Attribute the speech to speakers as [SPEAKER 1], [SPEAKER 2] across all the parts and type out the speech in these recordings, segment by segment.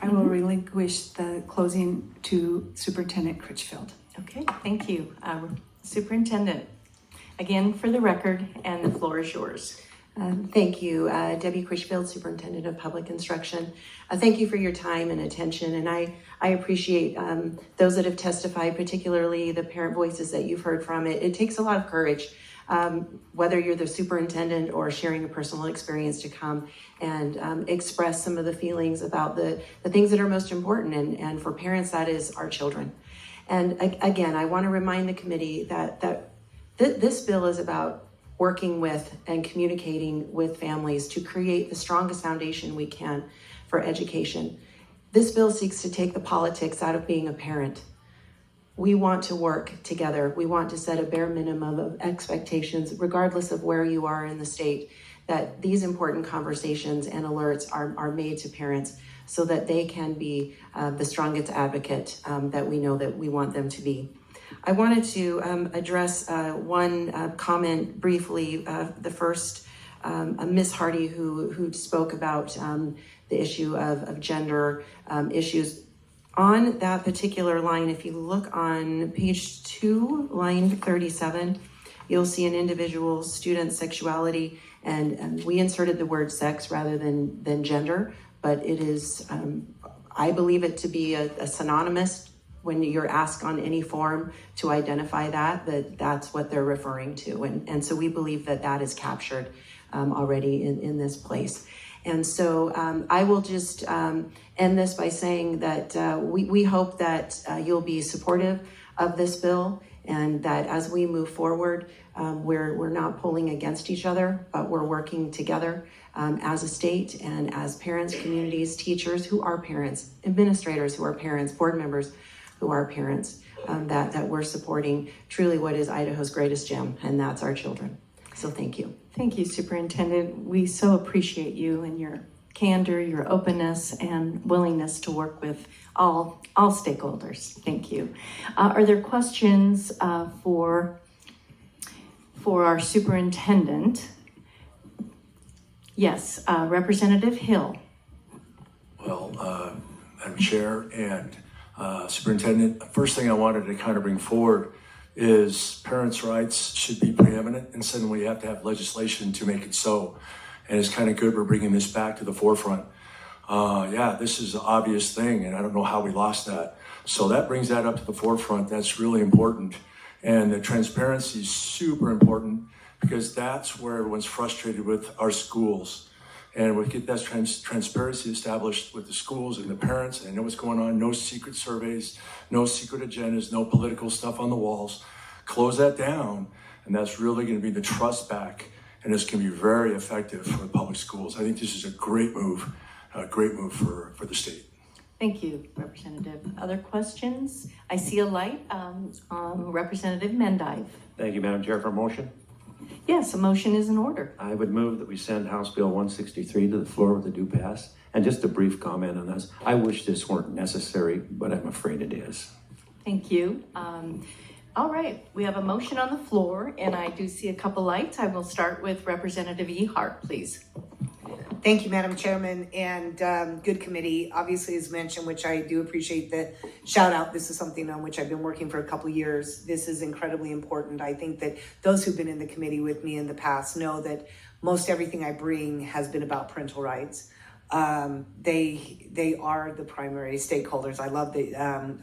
[SPEAKER 1] I will relinquish the closing to Superintendent Critchfield.
[SPEAKER 2] Okay, thank you. Superintendent, again for the record, and the floor is yours.
[SPEAKER 3] Thank you, Debbie Critchfield, Superintendent of Public Instruction. Thank you for your time and attention, and I appreciate those that have testified, particularly the parent voices that you've heard from. It takes a lot of courage, whether you're the superintendent or sharing a personal experience, to come and express some of the feelings about the things that are most important, and for parents, that is our children. And again, I want to remind the committee that this bill is about working with and communicating with families to create the strongest foundation we can for education. This bill seeks to take the politics out of being a parent. We want to work together. We want to set a bare minimum of expectations, regardless of where you are in the state, that these important conversations and alerts are made to parents so that they can be the strongest advocate that we know that we want them to be. I wanted to address one comment briefly. The first, Ms. Hardy, who spoke about the issue of gender issues. On that particular line, if you look on page 2, line 37, you'll see an individual student's sexuality, and we inserted the word sex rather than gender, but it is, I believe it to be a synonymous. When you're asked on any form to identify that's what they're referring to. And so we believe that is captured already in this place. And so I will just end this by saying that we hope that you'll be supportive of this bill, and that as we move forward, we're not pulling against each other, but we're working together as a state and as parents, communities, teachers who are parents, administrators who are parents, board members who are parents, that we're supporting truly what is Idaho's greatest gem, and that's our children. So thank you.
[SPEAKER 2] Thank you, Superintendent. We so appreciate you and your candor, your openness, and willingness to work with all stakeholders. Thank you. Are there questions for our superintendent? Yes, Representative Hill.
[SPEAKER 4] Well, Madam Chair and Superintendent, first thing I wanted to kind of bring forward is parents' rights should be preeminent, and suddenly we have to have legislation to make it so. And it's kind of good we're bringing this back to the forefront. Yeah, this is an obvious thing, and I don't know how we lost that. So that brings that up to the forefront. That's really important. And the transparency is super important, because that's where everyone's frustrated with our schools. And we get that transparency established with the schools and the parents, and they know what's going on. No secret surveys, no secret agendas, no political stuff on the walls. Close that down, and that's really going to be the trust back, and it's going to be very effective for the public schools. I think this is a great move for the state.
[SPEAKER 2] Thank you, Representative. Other questions? I see a light on Representative Mendive.
[SPEAKER 5] Thank you, Madam Chair, for a motion.
[SPEAKER 2] Yes, a motion is in order.
[SPEAKER 5] I would move that we send House Bill 163 to the floor with a due pass. And just a brief comment on this. I wish this weren't necessary, but I'm afraid it is.
[SPEAKER 2] Thank you. All right, we have a motion on the floor, and I do see a couple lights. I will start with Representative E. Hart, please.
[SPEAKER 6] Thank you, Madam Chairman, and good committee. Obviously, as mentioned, which I do appreciate the shout out. This is something on which I've been working for a couple of years. This is incredibly important. I think that those who've been in the committee with me in the past know that most everything I bring has been about parental rights. They are the primary stakeholders. I love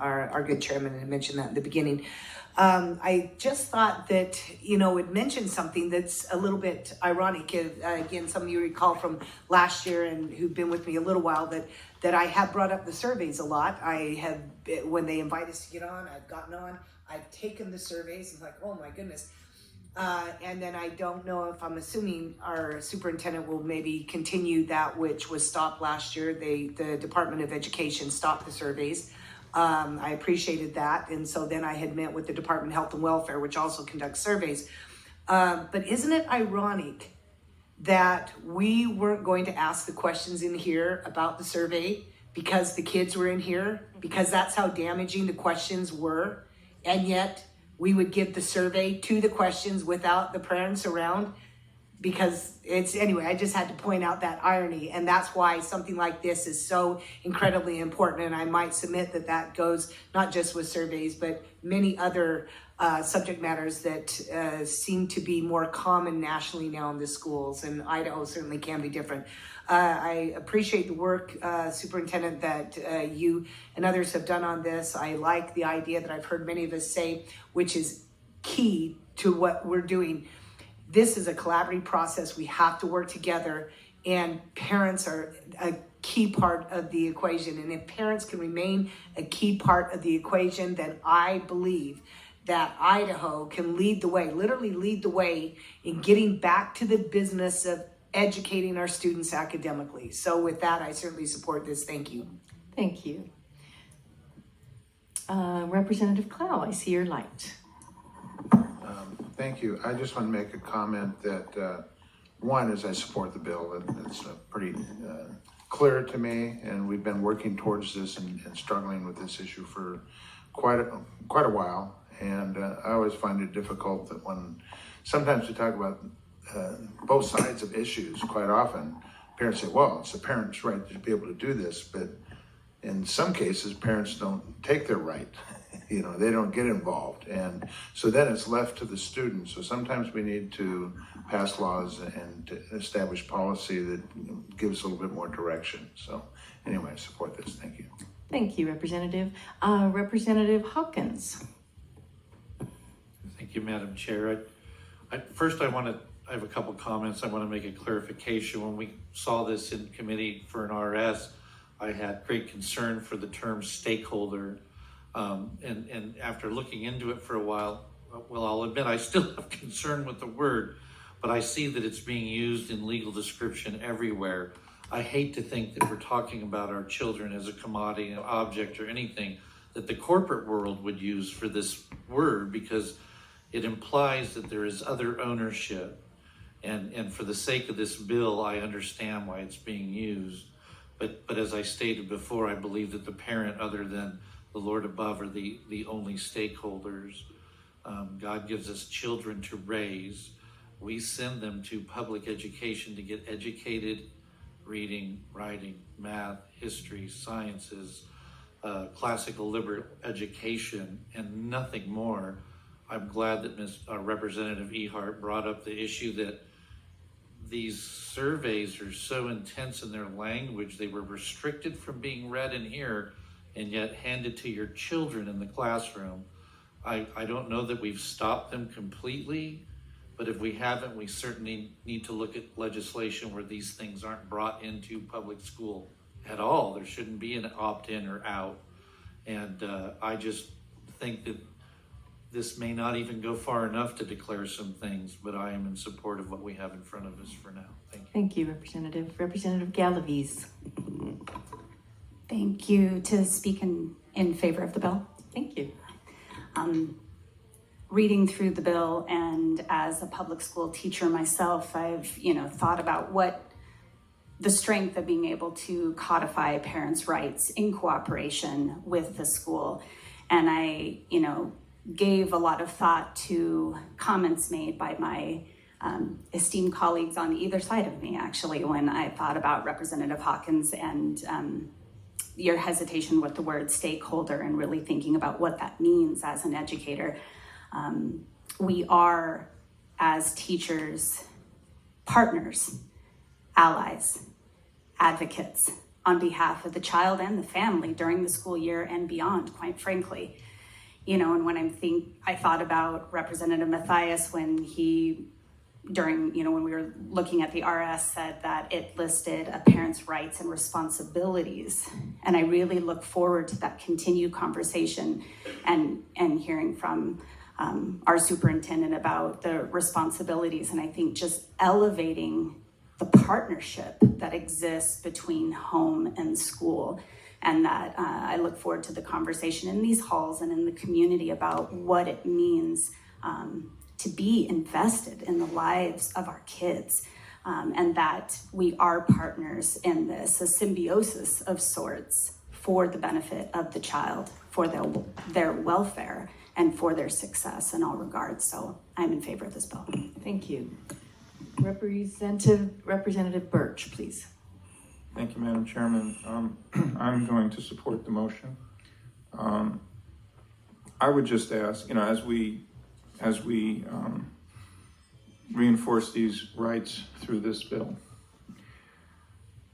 [SPEAKER 6] our good chairman, and I mentioned that in the beginning. I just thought that, it mentioned something that's a little bit ironic. Again, some of you recall from last year and who've been with me a little while that I have brought up the surveys a lot. I have, when they invite us to get on, I've gotten on, I've taken the surveys and like, oh my goodness. And then I don't know if I'm assuming our superintendent will maybe continue that which was stopped last year. The Department of Education stopped the surveys. I appreciated that. And so then I had met with the Department of Health and Welfare, which also conducts surveys. But isn't it ironic that we weren't going to ask the questions in here about the survey because the kids were in here, because that's how damaging the questions were, and yet we would give the survey to the questions without the parents around? because it's, anyway, I just had to point out that irony, and that's why something like this is so incredibly important. And I might submit that that goes not just with surveys, but many other subject matters that seem to be more common nationally now in the schools, and Idaho certainly can be different. I appreciate the work, Superintendent, that you and others have done on this. I like the idea that I've heard many of us say, which is key to what we're doing. This is a collaborative process. We have to work together, and parents are a key part of the equation. And if parents can remain a key part of the equation, then I believe that Idaho can lead the way, literally lead the way in getting back to the business of educating our students academically. So with that, I certainly support this. Thank you.
[SPEAKER 2] Thank you. Representative Clow, I see your light.
[SPEAKER 7] Thank you. I just want to make a comment that one is I support the bill. It's pretty clear to me, and we've been working towards this and struggling with this issue for quite a while. And I always find it difficult that when sometimes we talk about both sides of issues, quite often parents say, well, it's the parents' right to be able to do this, but in some cases parents don't take their right. You know, they don't get involved, and so then it's left to the students. So sometimes we need to pass laws and to establish policy that gives a little bit more direction. So anyway, I support this. Thank you.
[SPEAKER 2] Thank you, Representative. Representative Hawkins.
[SPEAKER 8] Thank you, Madam Chair. First, I have a couple comments. I want to make a clarification. When we saw this in committee for an RS, I had great concern for the term stakeholder. And after looking into it for a while, well, I'll admit I still have concern with the word, but I see that it's being used in legal description everywhere. I hate to think that we're talking about our children as a commodity, an object, or anything that the corporate world would use for this word, because it implies that there is other ownership. And for the sake of this bill, I understand why it's being used. But as I stated before, I believe that the parent, other than the Lord above, are the only stakeholders. God gives us children to raise. We send them to public education to get educated, reading, writing, math, history, sciences, classical liberal education, and nothing more. I'm glad that Representative Ehart brought up the issue that these surveys are so intense in their language, they were restricted from being read in here and yet handed to your children in the classroom. I don't know that we've stopped them completely, but if we haven't, we certainly need to look at legislation where these things aren't brought into public school at all. There shouldn't be an opt-in or out. And I just think that this may not even go far enough to declare some things, but I am in support of what we have in front of us for now. Thank you.
[SPEAKER 2] Thank you, Representative. Representative Galaviz.
[SPEAKER 9] Thank you to speak in favor of the bill.
[SPEAKER 2] Thank you.
[SPEAKER 9] Reading through the bill, and as a public school teacher myself, I've thought about what the strength of being able to codify parents' rights in cooperation with the school. And I, gave a lot of thought to comments made by my esteemed colleagues on either side of me, actually, when I thought about Representative Hawkins and your hesitation with the word stakeholder and really thinking about what that means as an educator. We are, as teachers, partners, allies, advocates on behalf of the child and the family during the school year and beyond, quite frankly. And when I thought about Representative Mathias when when we were looking at the RS, said that it listed a parent's rights and responsibilities. And I really look forward to that continued conversation and hearing from our superintendent about the responsibilities. And I think just elevating the partnership that exists between home and school. And that I look forward to the conversation in these halls and in the community about what it means to be invested in the lives of our kids, and that we are partners in this, a symbiosis of sorts for the benefit of the child, for their welfare, and for their success in all regards. So I'm in favor of this bill.
[SPEAKER 2] Thank you. Representative Birch, please.
[SPEAKER 10] Thank you, Madam Chairman. I'm going to support the motion. I would just ask, as we reinforce these rights through this bill,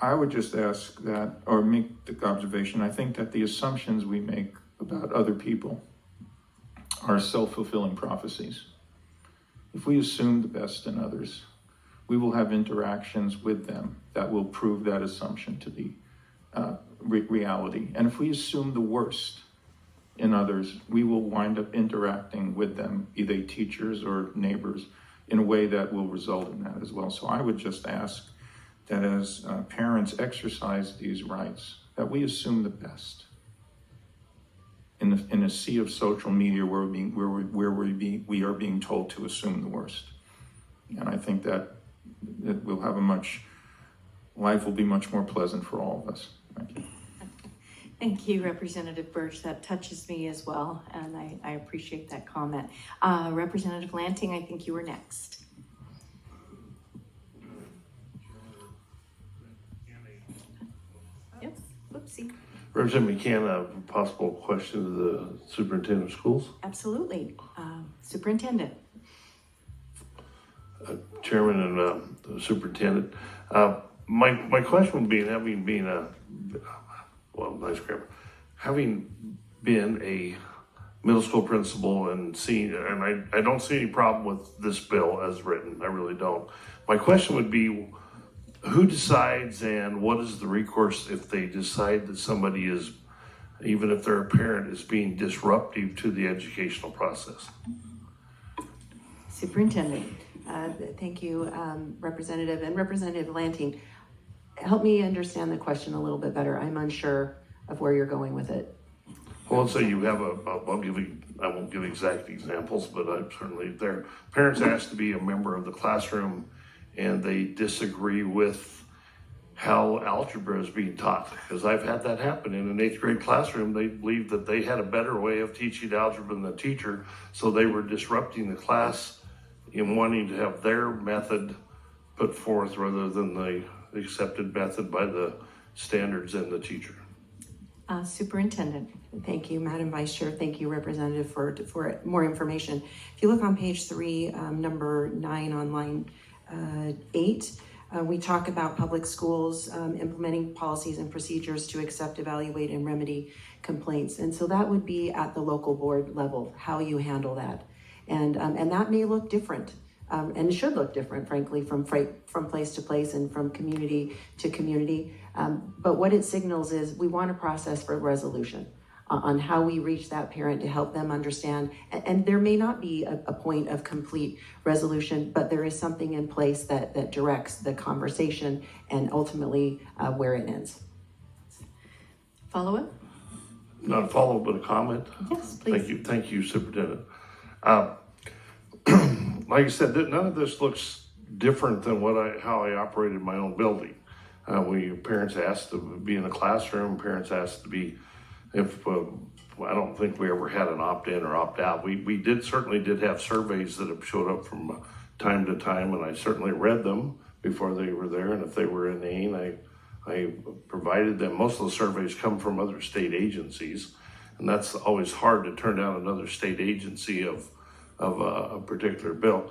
[SPEAKER 10] I would just ask that, or make the observation, I think that the assumptions we make about other people are self-fulfilling prophecies. If we assume the best in others, we will have interactions with them that will prove that assumption to be reality. And if we assume the worst in others, we will wind up interacting with them, be they teachers or neighbors, in a way that will result in that as well. So I would just ask that as parents exercise these rights, that we assume the best. In a sea of social media where we are being told to assume the worst. And I think that we'll have life will be much more pleasant for all of us. Thank you.
[SPEAKER 2] Thank you, Representative Birch. That touches me as well, and I appreciate that comment. Representative Lanting, I think you were next. Yep, whoopsie.
[SPEAKER 11] Representative McCann, a possible question to the superintendent of schools.
[SPEAKER 2] Absolutely. Superintendent.
[SPEAKER 11] Chairman and the superintendent. My question would be, having been having been a middle school principal and seeing, and I don't see any problem with this bill as written. I really don't. My question would be, who decides and what is the recourse if they decide that somebody is, even if they're a parent, is being disruptive to the educational process?
[SPEAKER 2] Superintendent.
[SPEAKER 3] Thank you, Representative. And Representative Lanting, help me understand the question a little bit better. I'm unsure of where you're going with it.
[SPEAKER 11] Well, let's say you have I won't give exact examples, but I'm certainly there. Parents asked to be a member of the classroom and they disagree with how algebra is being taught. Because I've had that happen in an 8th grade classroom. They believed that they had a better way of teaching algebra than the teacher, so they were disrupting the class in wanting to have their method put forth rather than the accepted method by the standards and the teacher.
[SPEAKER 2] Superintendent.
[SPEAKER 3] Thank you, Madam Vice Chair. Thank you, Representative, for more information. If you look on page 3, number 9 on line 8, we talk about public schools implementing policies and procedures to accept, evaluate, and remedy complaints. And so that would be at the local board level, how you handle that. And that may look different, and should look different, frankly, from place to place and from community to community. But what it signals is we want a process for resolution on how we reach that parent to help them understand. And there may not be a point of complete resolution, but there is something in place that directs the conversation and ultimately where it ends.
[SPEAKER 2] Follow-up?
[SPEAKER 11] Not a follow-up, but a comment.
[SPEAKER 2] Yes, please.
[SPEAKER 11] Thank you, Superintendent. Like I said, none of this looks different than how I operated my own building. Parents asked to be in a classroom, parents asked to be, I don't think we ever had an opt-in or opt-out. We certainly did have surveys that have showed up from time to time, and I certainly read them before they were there, and if they were inane, I provided them. Most of the surveys come from other state agencies, and that's always hard to turn down another state agency of a particular bill.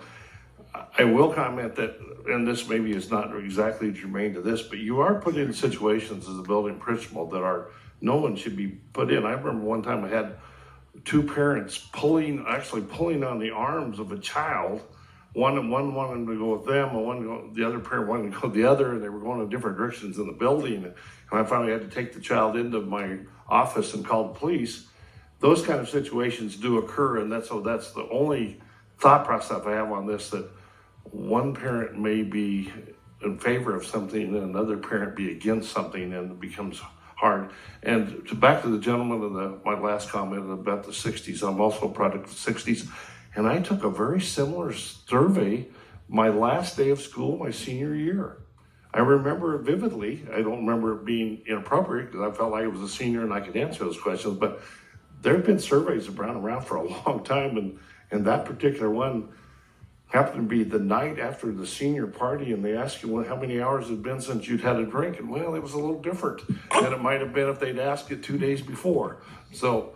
[SPEAKER 11] I will comment that, and this maybe is not exactly germane to this, but you are put in situations as a building principal that no one should be put in. I remember one time I had 2 parents pulling on the arms of a child. One wanted to go with them, and the other parent wanted to go the other, and they were going in different directions in the building. And I finally had to take the child into my office and call the police. Those kind of situations do occur, and that's the only thought process I have on this, that one parent may be in favor of something and another parent be against something, and it becomes hard. And back to the gentleman in my last comment about the 60s, I'm also a product of the 60s, and I took a very similar survey my last day of school, my senior year. I remember it vividly. I don't remember it being inappropriate because I felt like I was a senior and I could answer those questions, but there have been surveys around for a long time, and that particular one, happened to be the night after the senior party, and they asked you, well, how many hours had been since you'd had a drink? And well, it was a little different than it might have been if they'd asked you 2 days before. So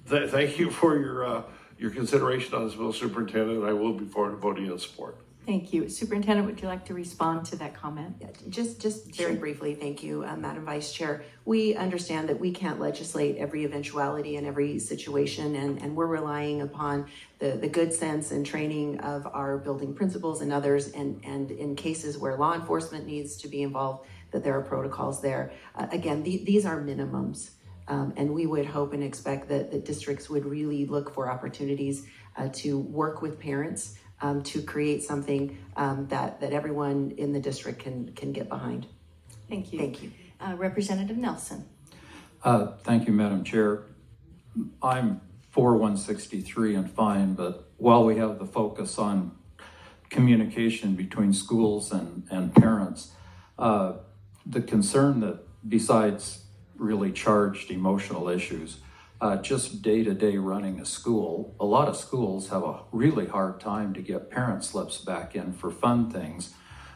[SPEAKER 11] thank you for your consideration on this bill, Superintendent. I will be forward to voting in support.
[SPEAKER 2] Thank you. Superintendent, would you like to respond to that comment?
[SPEAKER 3] Yeah, just very briefly, thank you, Madam Vice Chair. We understand that we can't legislate every eventuality and every situation, and we're relying upon the good sense and training of our building principals and others, and in cases where law enforcement needs to be involved, that there are protocols there. Again, these are minimums, and we would hope and expect that the districts would really look for opportunities to work with parents to create something that everyone in the district can get behind.
[SPEAKER 2] Thank you.
[SPEAKER 3] Thank you.
[SPEAKER 2] Representative Nelson.
[SPEAKER 12] Thank you, Madam Chair. I'm for 163 and fine, but while we have the focus on communication between schools and parents, the concern that besides really charged emotional issues, just day-to-day running a school, a lot of schools have a really hard time to get parent slips back in for fun things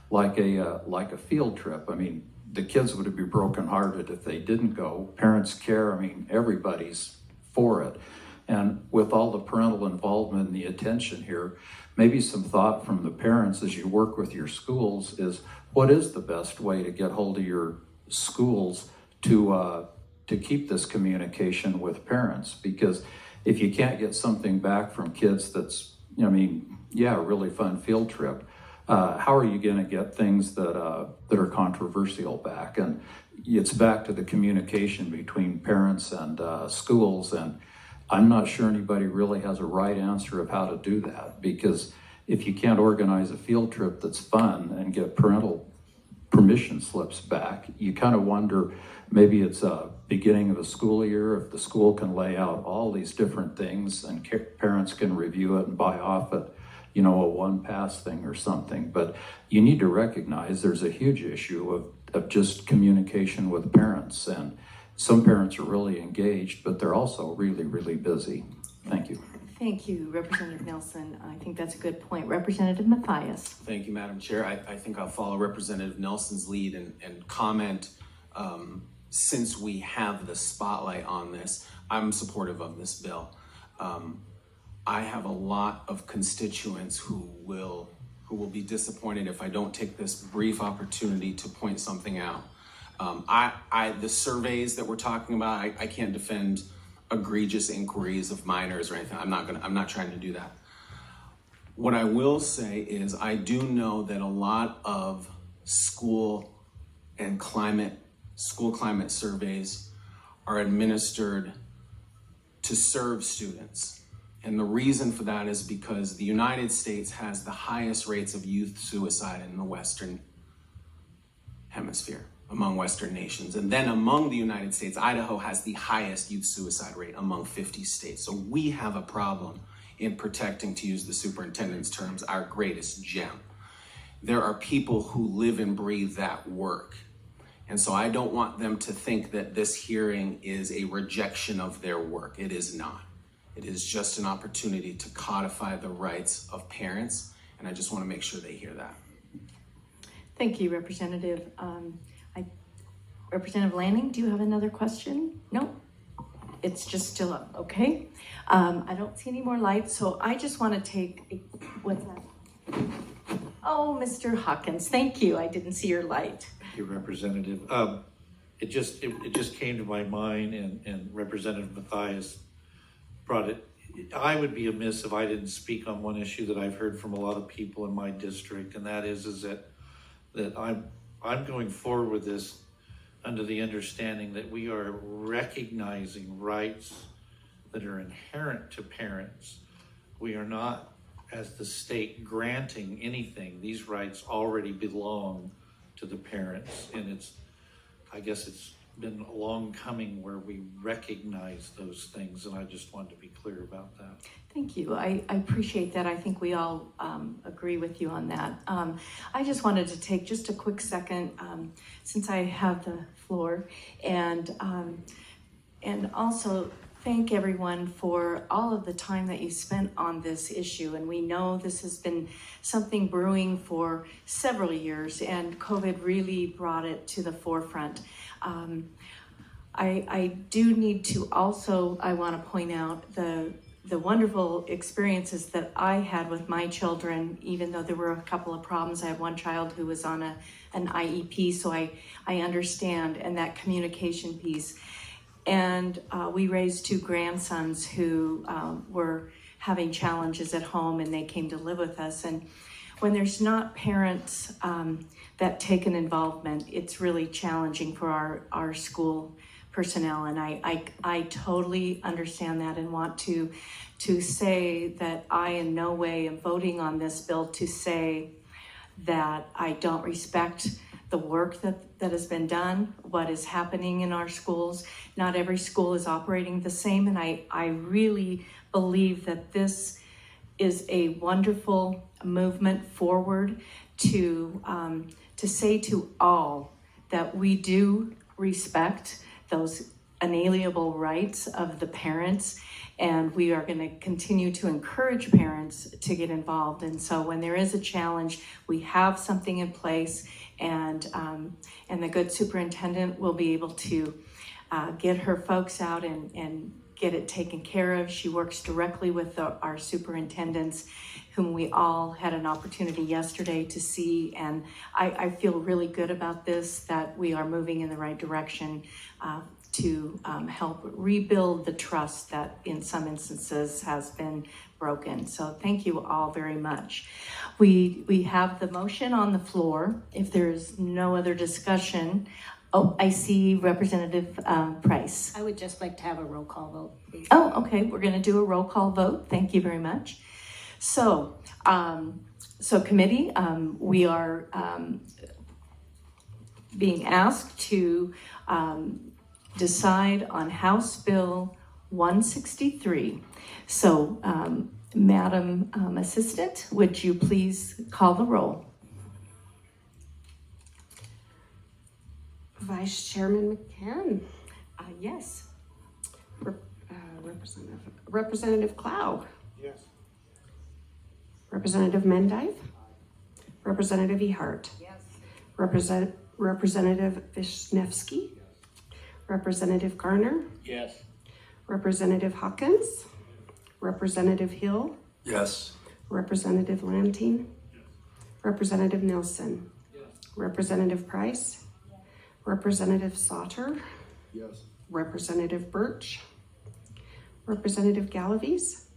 [SPEAKER 12] like a field trip. I mean, the kids would be brokenhearted if they didn't go. Parents care. I mean, everybody's for it. And with all the parental involvement and the attention here, maybe some thought from the parents as you work with your schools is, what is the best way to get hold of your schools to keep this communication with parents? Because if you can't get something back from kids that's, I mean, yeah, a really fun field trip, how are you going to get things that are controversial back? And it's back to the communication between parents and schools, and I'm not sure anybody really has a right answer of how to do that, because if you can't organize a field trip that's fun and get parental permission slips back, you kind of wonder, maybe it's a beginning of a school year, if the school can lay out all these different things and parents can review it and buy off it, a one pass thing or something. But you need to recognize there's a huge issue of just communication with parents, and some parents are really engaged, but they're also really, really busy. Thank you.
[SPEAKER 2] Thank you, Representative Nelson. I think that's a good point. Representative Mathias.
[SPEAKER 13] Thank you, Madam Chair. I think I'll follow Representative Nelson's lead and comment, since we have the spotlight on this, I'm supportive of this bill. I have a lot of constituents who will be disappointed if I don't take this brief opportunity to point something out. The surveys that we're talking about, I can't defend egregious inquiries of minors or anything. I'm not trying to do that. What I will say is I do know that a lot of school climate surveys are administered to serve students. And the reason for that is because the United States has the highest rates of youth suicide in the Western Hemisphere, among Western nations. And then among the United States, Idaho has the highest youth suicide rate among 50 states. So we have a problem in protecting, to use the superintendent's terms, our greatest gem. There are people who live and breathe that work. And so I don't want them to think that this hearing is a rejection of their work. It is not. It is just an opportunity to codify the rights of parents, and I just want to make sure they hear that.
[SPEAKER 2] Thank you, Representative. Representative Lanning, do you have another question? No? It's just still up, okay? I don't see any more lights, so I just want to take, what's that? Oh, Mr. Hawkins, thank you. I didn't see your light.
[SPEAKER 8] Thank you, Representative. It just came to my mind, and Representative Mathias brought it. I would be amiss if I didn't speak on one issue that I've heard from a lot of people in my district, and that is that I'm going forward with this under the understanding that we are recognizing rights that are inherent to parents. We are not, as the state, granting anything. These rights already belong to the parents, and I guess it's been a long coming where we recognize those things, and I just wanted to be clear about that.
[SPEAKER 2] Thank you. I appreciate that. I think we all agree with you on that. I just wanted to take just a quick second, since I have the floor, and also thank everyone for all of the time that you spent on this issue. And we know this has been something brewing for several years, and COVID really brought it to the forefront. I do need to also, I want to point out the wonderful experiences that I had with my children, even though there were a couple of problems. I had one child who was on an IEP, so I understand, and that communication piece. And we raised two grandsons who were having challenges at home, and they came to live with us. And when there's not parents that take an involvement, it's really challenging for our school personnel. And I totally understand that, and want to say that I in no way am voting on this bill to say that I don't respect the work that has been done, what is happening in our schools. Not every school is operating the same, and I really believe that this is a wonderful movement forward to say to all that we do respect those inalienable rights of the parents, and we are going to continue to encourage parents to get involved. And so when there is a challenge, we have something in place, and the good superintendent will be able to get her folks out and get it taken care of. She works directly with our superintendents, whom we all had an opportunity yesterday to see, and I feel really good about this, that we are moving in the right direction to help rebuild the trust that in some instances has been broken. So thank you all very much. We have the motion on the floor. If there's no other discussion, oh, I see Representative Price.
[SPEAKER 9] I would just like to have a roll call vote, please.
[SPEAKER 2] Oh, okay, we're gonna do a roll call vote. Thank you very much. So, committee, we are being asked to decide on House Bill 163. So, Madam Assistant, would you please call the roll?
[SPEAKER 14] Vice Chairman McCann.
[SPEAKER 2] Yes.
[SPEAKER 14] Representative Clow.
[SPEAKER 7] Yes.
[SPEAKER 14] Representative Mendive. Representative Ehart.
[SPEAKER 6] Yes.
[SPEAKER 14] Representative Wisniewski. Representative Garner.
[SPEAKER 11] Yes.
[SPEAKER 14] Representative Hawkins. Representative Hill.
[SPEAKER 4] Yes.
[SPEAKER 14] Representative Lantine. Representative Nelson. Representative Price. Representative Sauter.
[SPEAKER 4] Yes.
[SPEAKER 14] Representative Birch. Representative Galaviz.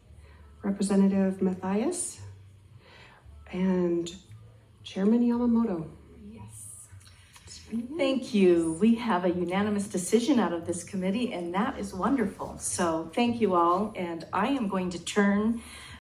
[SPEAKER 14] Representative Matthias. And Chairman Yamamoto.
[SPEAKER 2] Thank you. We have a unanimous decision out of this committee, and that is wonderful. So thank you all, and I am going to turn